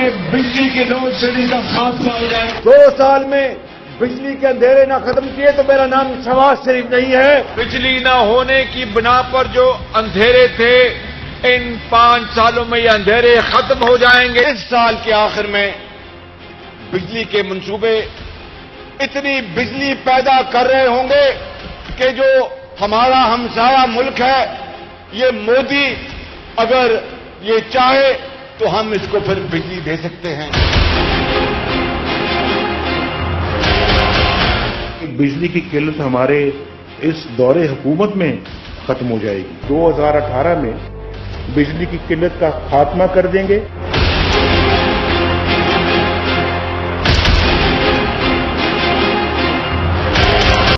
में बिजली के लोड शेडिंग का खात्मा हो जाए। 2 साल में बिजली के अंधेरे ना खत्म किए तो मेरा नाम शहबाज शरीफ नहीं है। बिजली न होने की बिना पर जो अंधेरे थे, इन 5 सालों में ये अंधेरे खत्म हो जाएंगे। इस साल के आखिर में बिजली के मंसूबे इतनी बिजली पैदा कर रहे होंगे कि जो हमारा हमसाया मुल्क है, ये मोदी अगर ये चाहे तो हम इसको फिर बिजली दे सकते हैं। बिजली की किल्लत हमारे इस दौरे हुकूमत में खत्म हो जाएगी। 2018 में बिजली की किल्लत का खात्मा कर देंगे।